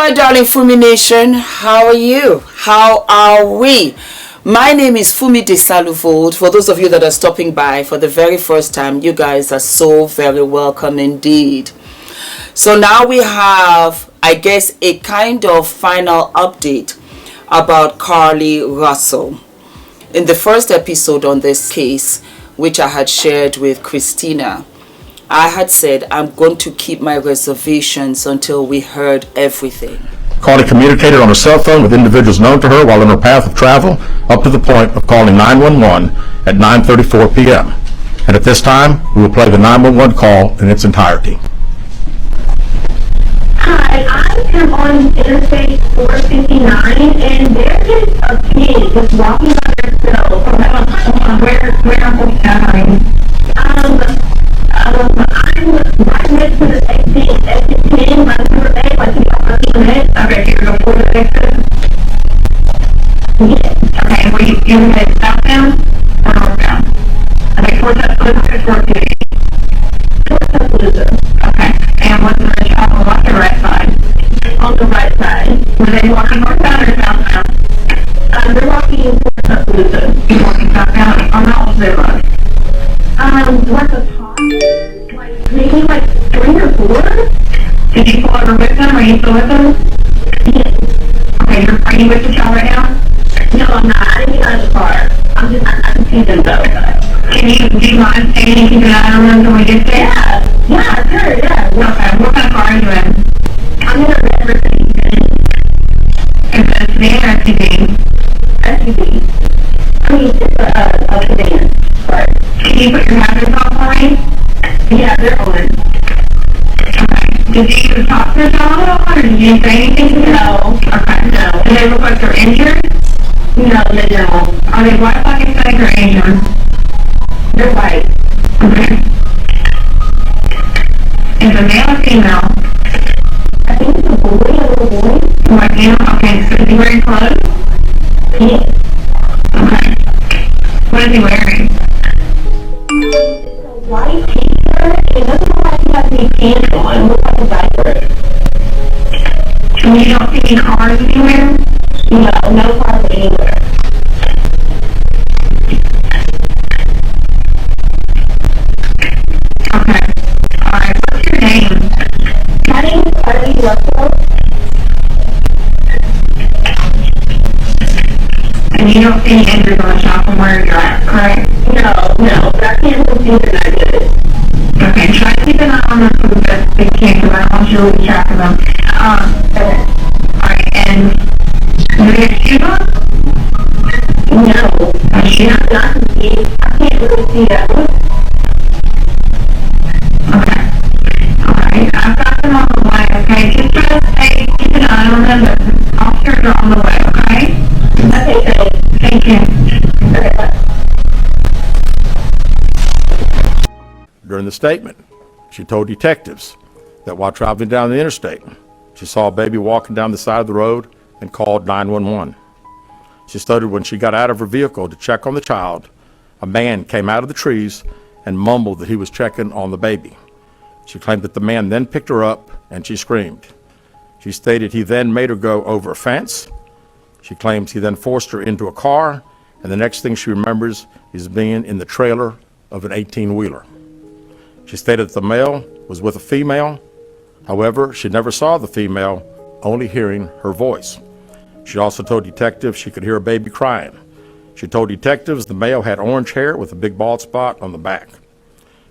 my darling Fumi Nation, how are you? How are we? My name is Fumidesaluvold. For those of you that are stopping by for the very first time, you guys are so very welcome indeed. So now we have, I guess, a kind of final update about Carlee Russell. In the first episode on this case, which I had shared with Christina, I had said I'm going to keep my reservations until we heard everything. Carlee communicated on her cell phone with individuals known to her while on her path of travel, up to the point of calling 911 at 9:34 p.m. And at this time, we will play the 911 call in its entirety. Hi, I am on Interstate 459, and there is a kid just walking by themselves from where I'm going. I'm right next to the exit 10, by the number 8, like you minutes. Okay, you're going to go for the exit? Yes. Okay, were you head southbound or northbound? Okay, towards Tuscaloosa or towards City? Towards Tuscaloosa. Okay, and was there a child on the left or right side? On the right side. Were they walking northbound or southbound? They're walking towards Tuscaloosa. You're walking southbound? Or not was their road? What's the top? Like, maybe like 3 or 4? Did you pull over with them? Are you still with them? Yes. Okay, are you with the child right now? No, I'm not. I didn't get out of the car. I can see them though. Do you mind staying and keeping an eye on them until we get there? Yeah, sure, yeah. Okay, what kind of car are you in? I'm in a red Mercedes. Is it a sedan or SUV? SUV. I mean, it's a sedan. Sorry. Can you put your hazards on for me? Yeah, they're on. Okay. Did you talk to the child or did you say anything to them? No. Okay, no. Do they look like they're injured? No, they don't. Are they white, black, Hispanic, or Asian? They're white. Okay. Is it male or female? I think it's a boy, a little boy. White male? Okay, so is he wearing clothes? Yes. Okay. What is he wearing? It's a white t-shirt. It doesn't look like he has any pants on. It looks like a diaper. And you don't see any cars anywhere? No cars anywhere. Okay. Alright, what's your name? My name is Carlee Russell. And you don't see any injuries on the shop from where you're at, correct? No, but I can't believe that I did it. Okay, try to keep an eye on them for the best they can, because I don't want you to lose track of them. Okay. Alright, and do they have shoes on? No. I can't really see that one. Okay. Alright, I've got them on the way, okay? Just try to keep an eye on them, but officers are on the way, okay? Okay, thank you. Okay, bye. During the statement, she told detectives that while traveling down the interstate, she saw a baby walking down the side of the road and called 911. She stated when she got out of her vehicle to check on the child, a man came out of the trees and mumbled that he was checking on the baby. She claimed that the man then picked her up and she screamed. She stated he then made her go over a fence. She claims he then forced her into a car, and the next thing she remembers is being in the trailer of an 18-wheeler. She stated that the male was with a female. However, she never saw the female, only hearing her voice. She also told detectives she could hear a baby crying. She told detectives the male had orange hair with a big bald spot on the back.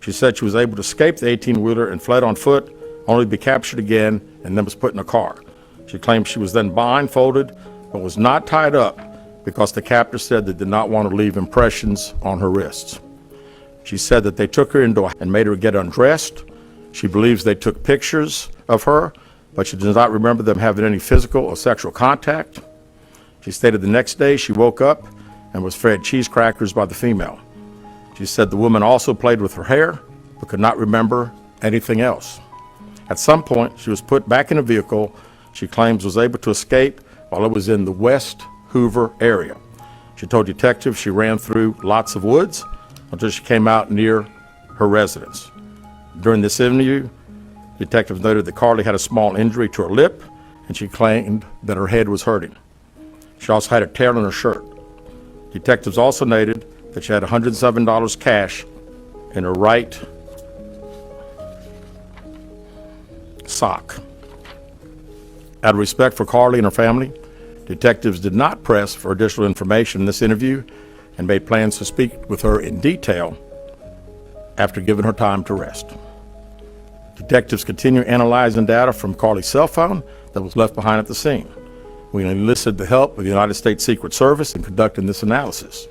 She said she was able to escape the 18-wheeler and fled on foot, only to be captured again and then was put in a car. She claimed she was then blindfolded but was not tied up because the captor said they did not want to leave impressions on her wrists. She said that they took her indoor and made her get undressed. She believes they took pictures of her, but she does not remember them having any physical or sexual contact. She stated the next day she woke up and was fed cheese crackers by the female. She said the woman also played with her hair, but could not remember anything else. At some point, she was put back in a vehicle she claims was able to escape while it was in the West Hoover area. She told detectives she ran through lots of woods until she came out near her residence. During this interview, detectives noted that Carlee had a small injury to her lip and she claimed that her head was hurting. She also had a tear in her shirt. Detectives also noted that she had $107 cash in her right sock. Out of respect for Carlee and her family, detectives did not press for additional information in this interview and made plans to speak with her in detail after giving her time to rest. Detectives continue analyzing data from Carlee's cell phone that was left behind at the scene. We enlisted the help of the United States Secret Service in conducting this analysis.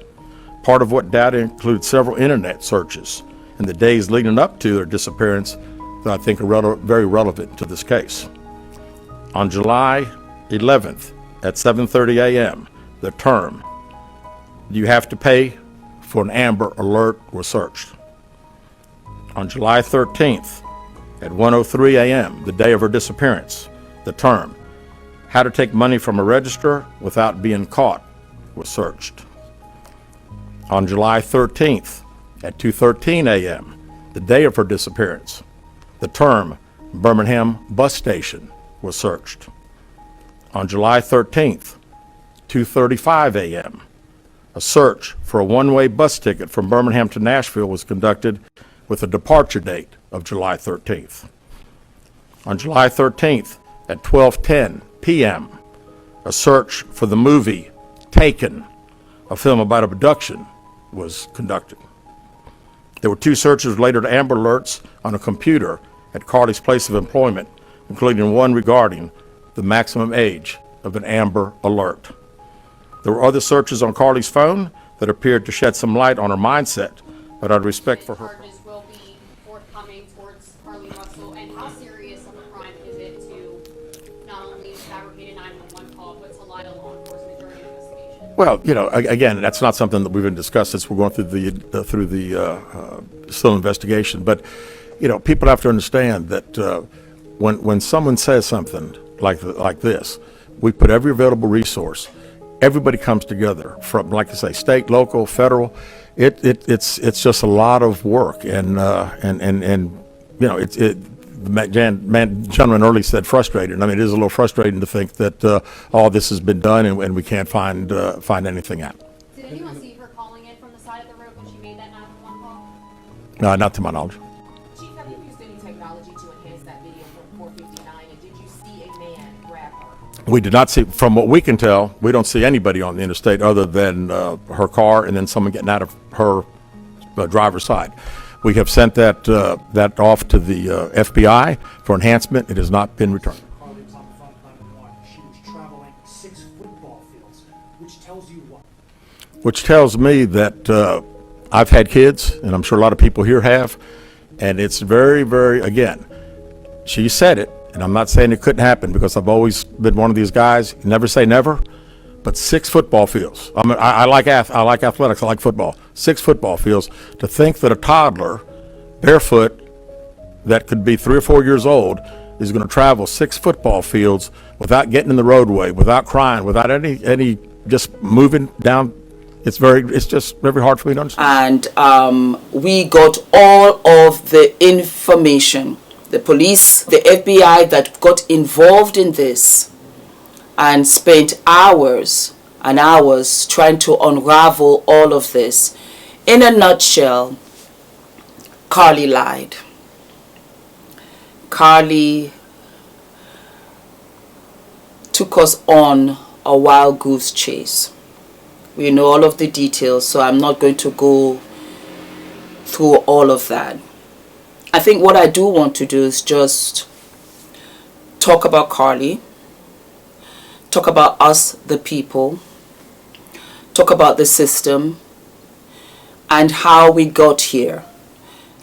Part of what data included several internet searches in the days leading up to their disappearance that I think are very relevant to this case. On July 11th at 7:30 a.m., the term, "You have to pay for an Amber Alert," was searched. On July 13th at 1:03 a.m., the day of her disappearance, the term, "How to take money from a register without being caught," was searched. On July 13th at 2:13 a.m., the day of her disappearance, the term "Birmingham Bus Station" was searched. On July 13th, 2:35 a.m., a search for a one-way bus ticket from Birmingham to Nashville was conducted with a departure date of July 13th. On July 13th at 12:10 p.m., a search for the movie Taken, a film about abduction, was conducted. There were 2 searches related to Amber Alerts on a computer at Carlee's place of employment, including one regarding the maximum age of an Amber Alert. There were other searches on Carlee's phone that appeared to shed some light on her mindset, but out of respect for her. Charges will be forthcoming towards Carlee Russell, and how serious of a crime is it to not only fabricate a 911 call, but to lie to law enforcement during an investigation? Well, again, that's not something that we've been discussed since we're going through the still investigation. But people have to understand that when someone says something like this, we put every available resource. Everybody comes together from, like I say, state, local, federal. It's just a lot of work, and the gentleman earlier said frustrating. I mean, it is a little frustrating to think that all this has been done and we can't find anything out. Did anyone see her calling in from the side of the road when she made that 911 call? No, not to my knowledge. Chief, have you used any technology to enhance that video from 459, and did you see a man grab her? We did not see, from what we can tell, we don't see anybody on the interstate other than her car and then someone getting out of her driver's side. We have sent that off to the FBI for enhancement. It has not been returned. Carlee was on the front line of one. She was traveling 6 football fields, which tells you what? Which tells me that I've had kids, and I'm sure a lot of people here have, and it's very, very, again, she said it, and I'm not saying it couldn't happen because I've always been one of these guys, never say never, but 6 football fields. I mean, I like athletics, I like football. 6 football fields. To think that a toddler, barefoot, that could be 3 or 4 years old, is going to travel 6 football fields without getting in the roadway, without crying, without any just moving down. It's just very hard for me to understand. And we got all of the information. The police, the FBI that got involved in this and spent hours and hours trying to unravel all of this. In a nutshell, Carlee lied. Carlee took us on a wild goose chase. We know all of the details, so I'm not going to go through all of that. I think what I do want to do is just talk about Carlee, talk about us, the people, talk about the system, and how we got here.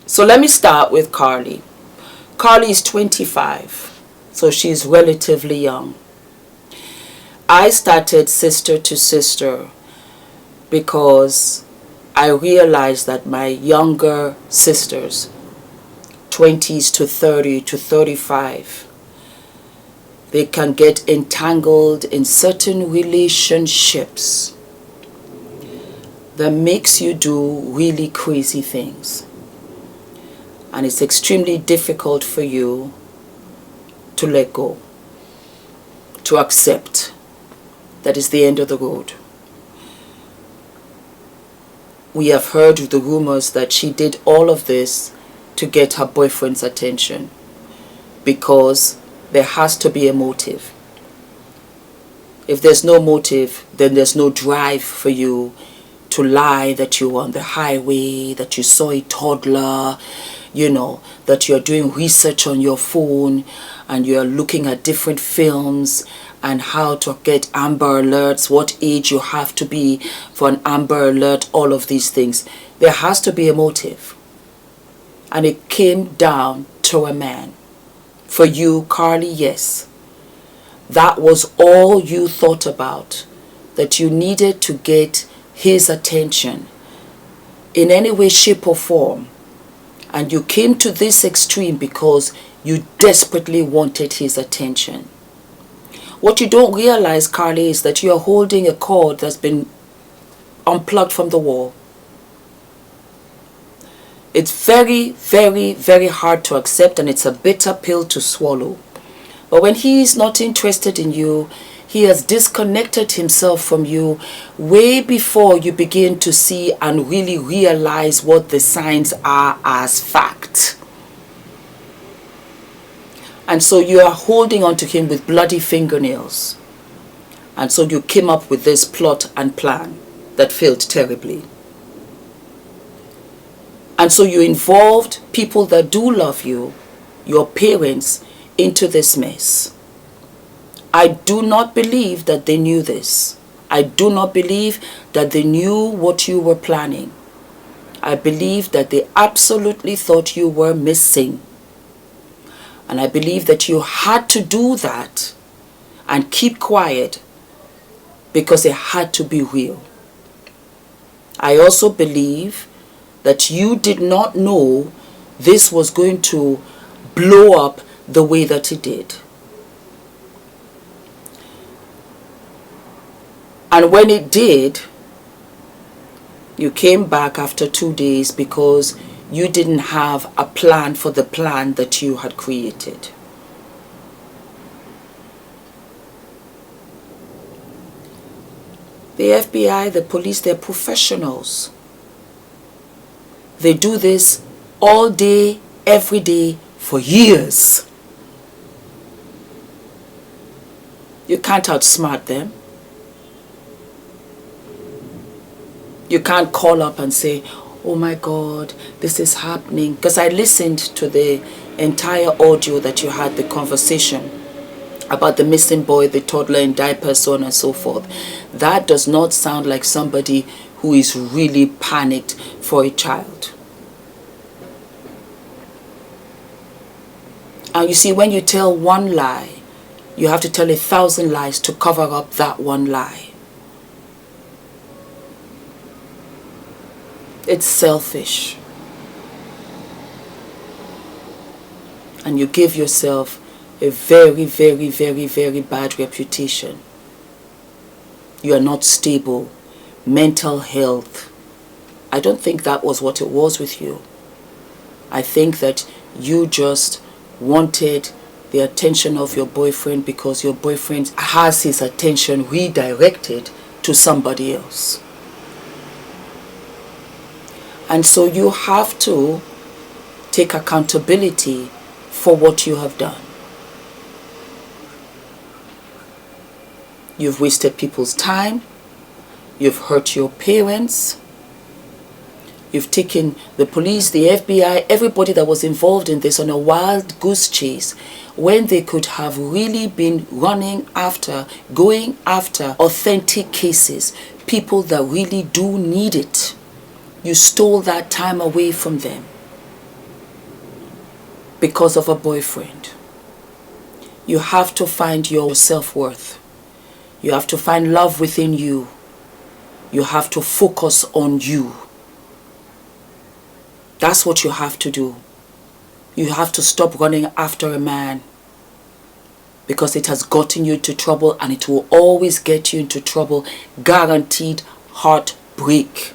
So let me start with Carlee. Carlee is 25, so she's relatively young. I started Sister to Sister because I realized that my younger sisters, 20s to 30 to 35, they can get entangled in certain relationships that makes you do really crazy things. And it's extremely difficult for you to let go. to accept that is the end of the road. We have heard the rumors that she did all of this to get her boyfriend's attention, because there has to be a motive. If there's no motive, then there's no drive for you to lie that you were on the highway, that you saw a toddler, you know, that you're doing research on your phone and you're looking at different films and how to get Amber Alerts, what age you have to be for an Amber Alert, all of these things. There has to be a motive. And it came down to a man. For you, Carlee, yes. That was all you thought about, that you needed to get his attention in any way, shape or form. And you came to this extreme because you desperately wanted his attention. What you don't realize, Carlee, is that you are holding a cord that's been unplugged from the wall. It's very, very, very hard to accept, and it's a bitter pill to swallow. But when he is not interested in you, he has disconnected himself from you way before you begin to see and really realize what the signs are as fact. And so you are holding on to him with bloody fingernails. And so you came up with this plot and plan that failed terribly. And so you involved people that do love you, your parents, into this mess. I do not believe that they knew this. I do not believe that they knew what you were planning. I believe that they absolutely thought you were missing. And I believe that you had to do that and keep quiet because it had to be real. I also believe that you did not know this was going to blow up the way that it did. And when it did, you came back after 2 days because you didn't have a plan for the plan that you had created. The FBI, the police, they're professionals. They do this all day, every day, for years. You can't outsmart them. You can't call up and say, oh my God, this is happening. Because I listened to the entire audio that you had, the conversation about the missing boy, the toddler in diapers, so on and so forth. That does not sound like somebody who is really panicked for a child. And you see, when you tell one lie, you have to tell 1,000 lies to cover up that one lie. It's selfish. And you give yourself a very, very, very, very bad reputation. You are not stable. Mental health. I don't think that was what it was with you. I think that you just wanted the attention of your boyfriend because your boyfriend has his attention redirected to somebody else. And so you have to take accountability for what you have done. You've wasted people's time. You've hurt your parents. You've taken the police, the FBI, everybody that was involved in this on a wild goose chase when they could have really been running after, going after authentic cases, people that really do need it. You stole that time away from them because of a boyfriend. You have to find your self-worth. You have to find love within you. You have to focus on you. That's what you have to do. You have to stop running after a man because it has gotten you into trouble and it will always get you into trouble. Guaranteed heartbreak.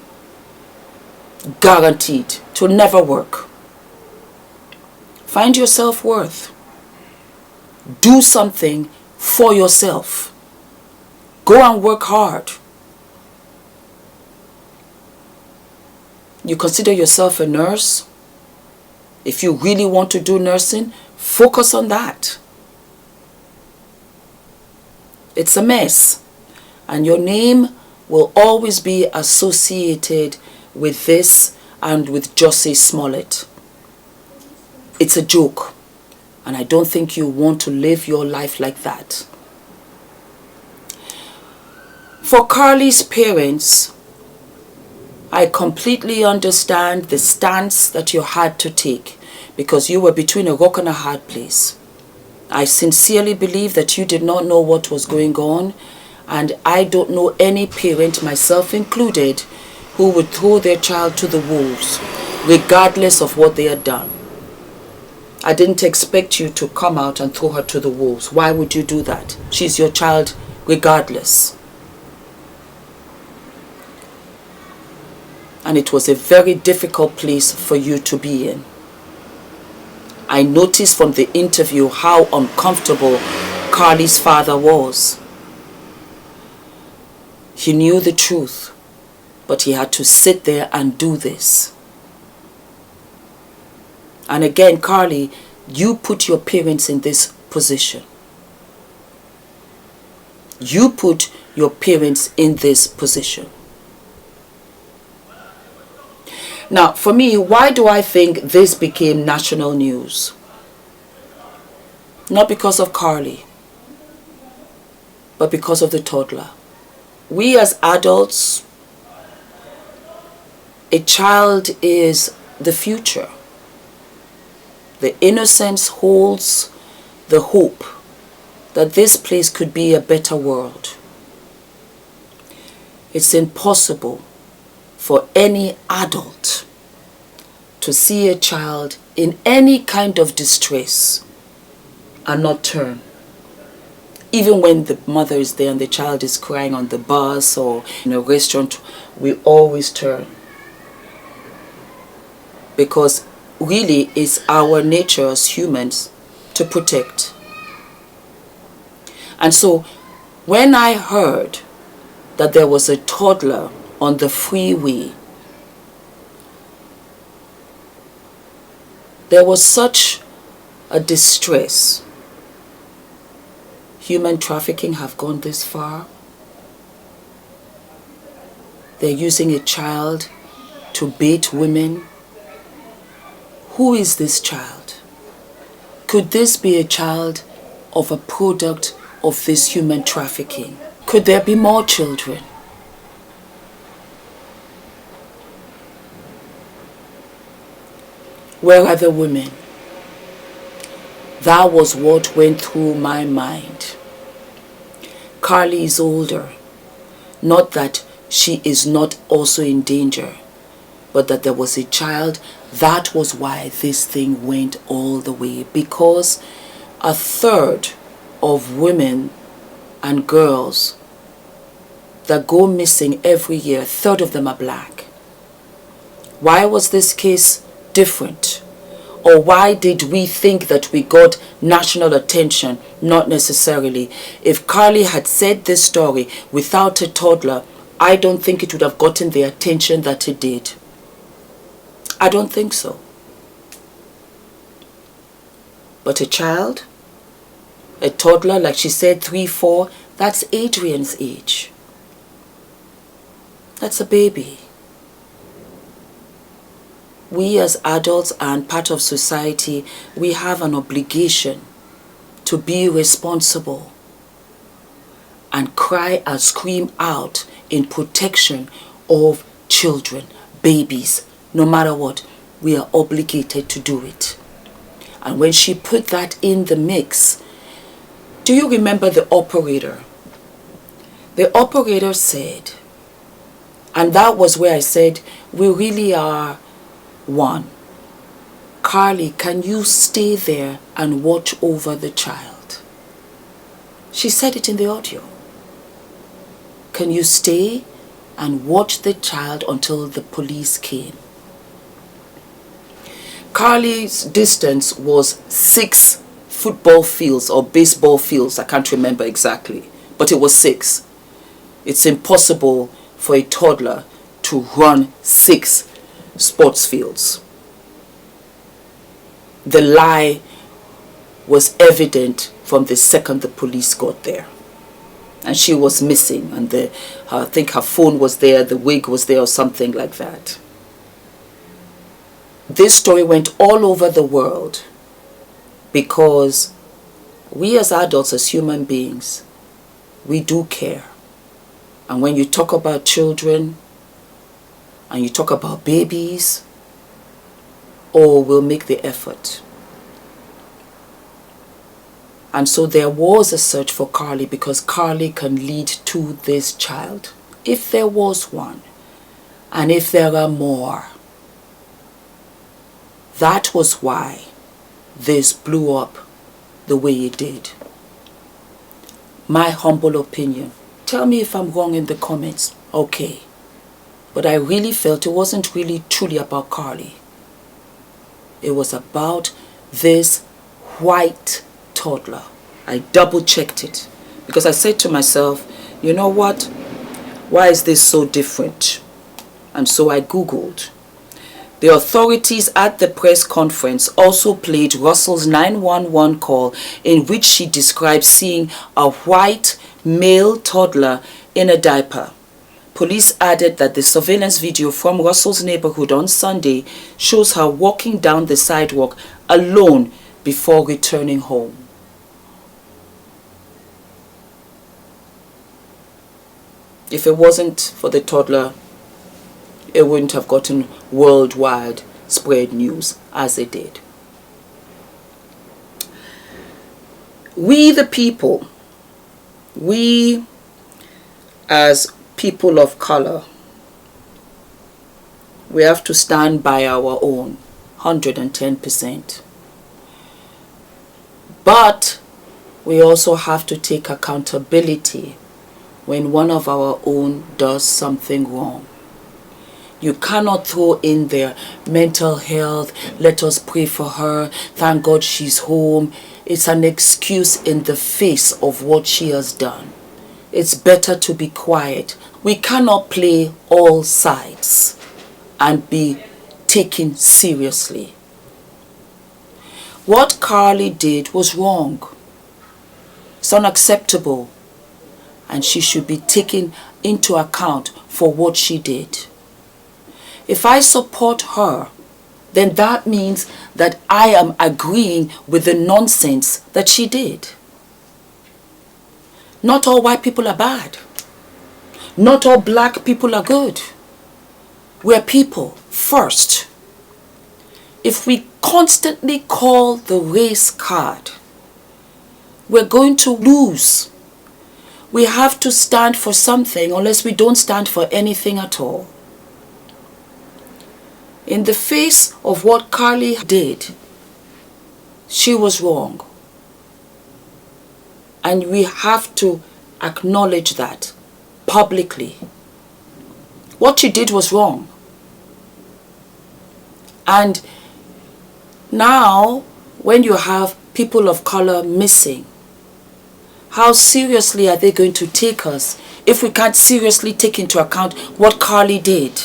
Guaranteed. It will never work. Find your self-worth. Do something for yourself. Go and work hard. You consider yourself a nurse? If you really want to do nursing, focus on that. It's a mess. And your name will always be associated with this and with Jussie Smollett. It's a joke. And I don't think you want to live your life like that. For Carlee's parents, I completely understand the stance that you had to take because you were between a rock and a hard place. I sincerely believe that you did not know what was going on, and I don't know any parent, myself included, who would throw their child to the wolves, regardless of what they had done. I didn't expect you to come out and throw her to the wolves. Why would you do that? She's your child regardless. And it was a very difficult place for you to be in. I noticed from the interview how uncomfortable Carlee's father was. He knew the truth, but he had to sit there and do this. And again, Carlee, you put your parents in this position. You put your parents in this position. Now, for me, why do I think this became national news? Not because of Carlee, but because of the toddler. We as adults, a child is the future. The innocence holds the hope that this place could be a better world. It's impossible for any adult to see a child in any kind of distress and not turn. Even when the mother is there and the child is crying on the bus or in a restaurant, we always turn. Because really it's our nature as humans to protect. And so when I heard that there was a toddler on the freeway, there was such a distress. Human trafficking have gone this far. They're using a child to bait women. Who is this child? Could this be a child of a product of this human trafficking? Could there be more children? Where are the women? That was what went through my mind. Carlee is older. Not that she is not also in danger, but that there was a child. That was why this thing went all the way. Because a third of women and girls that go missing every year, a third of them are black. Why was this case different? Or why did we think that we got national attention? Not necessarily. If Carlee had said this story without a toddler, I don't think it would have gotten the attention that it did. I don't think so. But a child, a toddler, like she said, 3, 4, that's Adrian's age. That's a baby. We as adults and part of society, we have an obligation to be responsible and cry and scream out in protection of children, babies, no matter what. We are obligated to do it. And when she put that in the mix, do you remember the operator? The operator said, and that was where I said, we really are one. Carlee, can you stay there and watch over the child? She said it in the audio. Can you stay and watch the child until the police came? Carlee's distance was 6 football fields or baseball fields. I can't remember exactly, but it was 6. It's impossible for a toddler to run 6 sports fields. The lie was evident from the second the police got there. And she was missing, and I think her phone was there, the wig was there, or something like that. This story went all over the world because we as adults, as human beings, we do care. And when you talk about children and you talk about babies, oh, we'll make the effort. And so there was a search for Carlee because Carlee can lead to this child, if there was one, and if there are more. That was why this blew up the way it did. My humble opinion. Tell me if I'm wrong in the comments. Okay. But I really felt it wasn't really truly about Carlee. It was about this white toddler. I double checked it because I said to myself, you know what? Why is this so different? And so I Googled. The authorities at the press conference also played Russell's 911 call in which she described seeing a white male toddler in a diaper. Police added that the surveillance video from Russell's neighborhood on Sunday shows her walking down the sidewalk alone before returning home. If it wasn't for the toddler, it wouldn't have gotten worldwide spread news as it did. We the people, we as people of color, we have to stand by our own 110%. But we also have to take accountability when one of our own does something wrong. You cannot throw in there mental health, let us pray for her, thank God she's home. It's an excuse in the face of what she has done. It's better to be quiet. We cannot play all sides and be taken seriously. What Carlee did was wrong. It's unacceptable. And she should be taken into account for what she did. If I support her, then that means that I am agreeing with the nonsense that she did. Not all white people are bad. Not all black people are good. We're people first. If we constantly call the race card, we're going to lose. We have to stand for something, unless we don't stand for anything at all. In the face of what Carlee did, she was wrong. And we have to acknowledge that publicly. What she did was wrong. And now, when you have people of color missing, how seriously are they going to take us if we can't seriously take into account what Carlee did?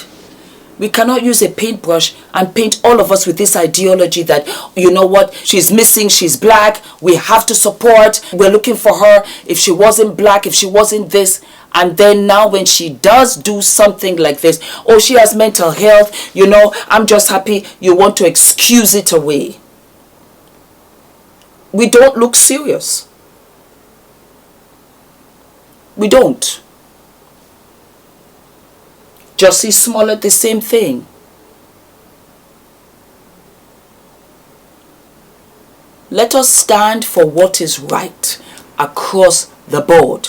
We cannot use a paintbrush and paint all of us with this ideology that, you know what, she's missing, she's black, we have to support, we're looking for her. If she wasn't black, if she wasn't this, and then now when she does do something like this, oh, she has mental health, you know, I'm just happy, you want to excuse it away. We don't look serious. We don't. Jussie Smollett, the same thing. Let us stand for what is right across the board.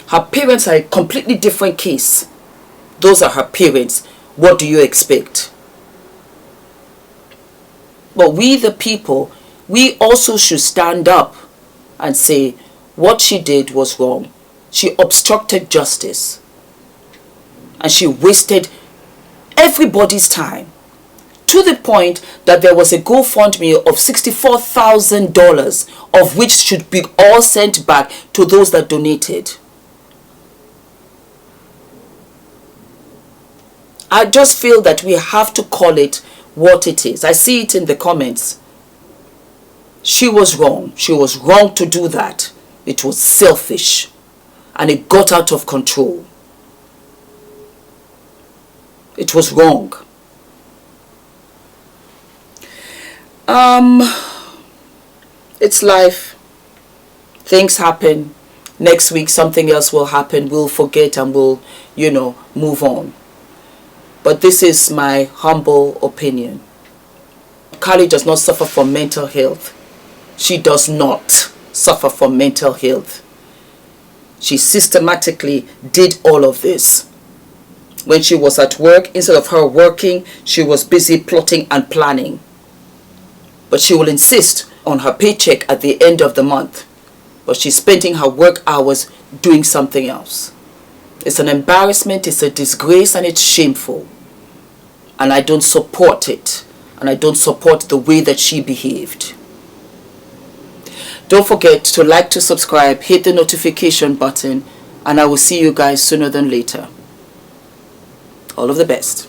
Her parents are a completely different case. Those are her parents. What do you expect? But we the people, we also should stand up and say what she did was wrong. She obstructed justice. And she wasted everybody's time to the point that there was a GoFundMe of $64,000, of which should be all sent back to those that donated. I just feel that we have to call it what it is. I see it in the comments. She was wrong. She was wrong to do that. It was selfish. And it got out of control. It was wrong. It's life. Things happen. Next week something else will happen. We'll forget and we'll, move on. But this is my humble opinion. Carlee does not suffer from mental health. She does not suffer from mental health. She systematically did all of this. When she was at work, instead of her working, she was busy plotting and planning. But she will insist on her paycheck at the end of the month. But she's spending her work hours doing something else. It's an embarrassment, it's a disgrace, and it's shameful. And I don't support it. And I don't support the way that she behaved. Don't forget to like, to subscribe, hit the notification button, and I will see you guys sooner than later. All of the best.